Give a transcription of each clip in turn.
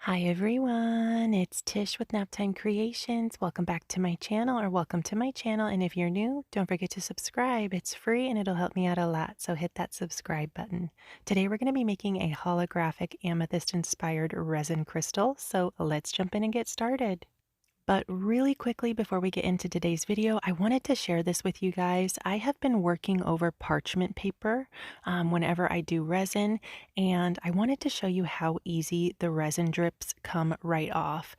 Hi everyone, it's Tish with Naptime Creations. Welcome back to my channel, or welcome to my channel. And if you're new, don't forget to subscribe. It's free and it'll help me out a lot, so hit that subscribe button. Today we're going to be making a holographic amethyst inspired resin crystal, so let's jump in and get started. But really quickly before we get into today's video, I wanted to share this with you guys. I have been working over parchment paper whenever I do resin, and I wanted to show you how easy the resin drips come right off.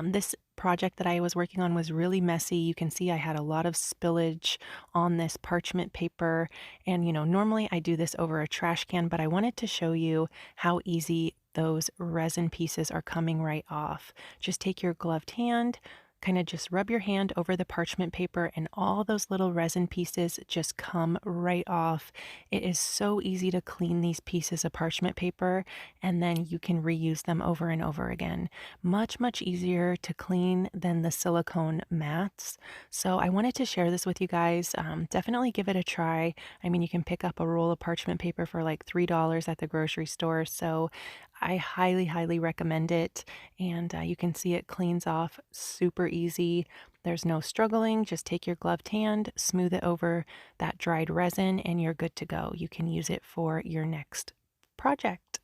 This project that I was working on was really messy. You can see I had a lot of spillage on this parchment paper, and normally I do this over a trash can, but I wanted to show you how easy those resin pieces are coming right off. Just take your gloved hand, kind of just rub your hand over the parchment paper, and all those little resin pieces just come right off. It is so easy to clean these pieces of parchment paper, and then you can reuse them over and over again. Much easier to clean than the silicone mats. So I wanted to share this with you guys. Definitely give it a try. I mean, you can pick up a roll of parchment paper for like $3 at the grocery store. So I highly recommend it. And you can see it cleans off super easy. There's no struggling. Just take your gloved hand, smooth it over that dried resin, and you're good to go. You can use it for your next project.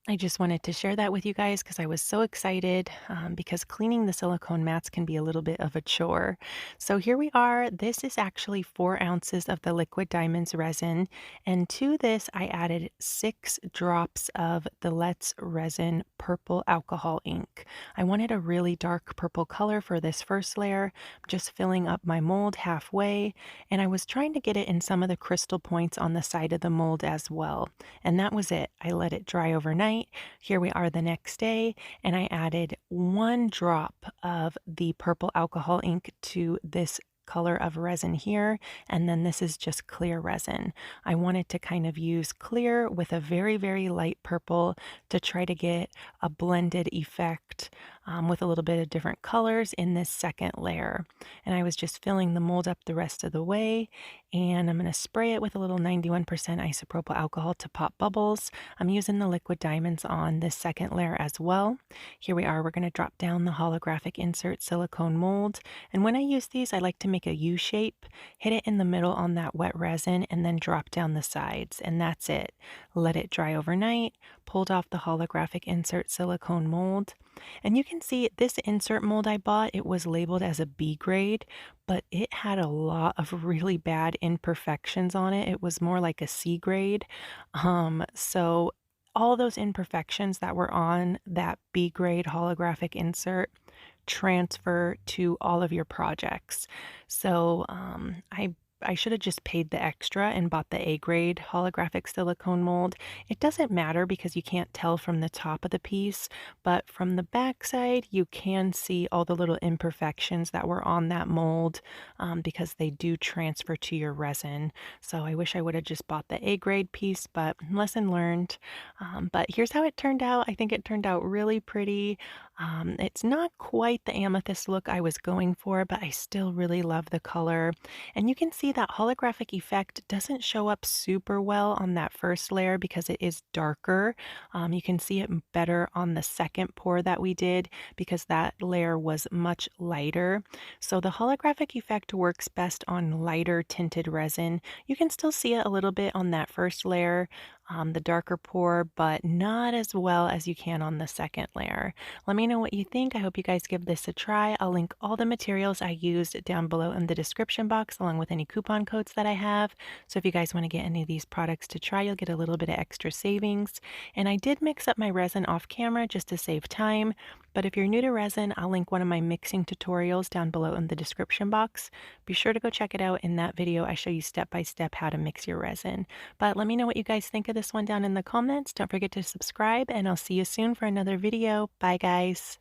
I just wanted to share that with you guys because I was so excited because cleaning the silicone mats can be a little bit of a chore. So here we are. This is actually 4 ounces of the liquid diamonds resin. And to this, I added 6 drops of the Let's Resin purple alcohol ink. I wanted a really dark purple color for this first layer, just filling up my mold halfway. And I was trying to get it in some of the crystal points on the side of the mold as well. And that was it. I let it dry overnight. Here we are the next day, and I added 1 drop of the purple alcohol ink to this color of resin here, and then this is just clear resin. I wanted to kind of use clear with a very light purple to try to get a blended effect with a little bit of different colors in this second layer. And I was just filling the mold up the rest of the way, and I'm going to spray it with a little 91% isopropyl alcohol to pop bubbles. I'm using the liquid diamonds on this second layer as well. Here we are. We're going to drop down the holographic insert silicone mold, and when I use these, I like to make a U shape, hit it in the middle on that wet resin, and then drop down the sides, and that's it. Let it dry overnight, pulled off the holographic insert silicone mold, and you can see this insert mold I bought, it was labeled as a B grade, but it had a lot of really bad imperfections on it. It was more like a C grade. So all those imperfections that were on that B grade holographic insert transfer to all of your projects. So I should have just paid the extra and bought the A grade holographic silicone mold. It doesn't matter because you can't tell from the top of the piece, but from the back side you can see all the little imperfections that were on that mold because they do transfer to your resin. So I wish I would have just bought the A grade piece, but lesson learned. But here's how it turned out. I think it turned out really pretty. It's not quite the amethyst look I was going for, but I still really love the color. And you can see that holographic effect doesn't show up super well on that first layer because it is darker. You can see it better on the second pour that we did because that layer was much lighter. So the holographic effect works best on lighter tinted resin. You can still see it a little bit on that first layer, the darker pour, but not as well as you can on the second layer. Let me know what you think. I hope you guys give this a try. I'll link all the materials I used down below in the description box, along with any coupon codes that I have. So if you guys want to get any of these products to try, you'll get a little bit of extra savings. And I did mix up my resin off camera just to save time. But if you're new to resin, I'll link one of my mixing tutorials down below in the description box. Be sure to go check it out. In that video, I show you step by step how to mix your resin. But let me know what you guys think of this one down in the comments. Don't forget to subscribe, and I'll see you soon for another video. Bye, guys.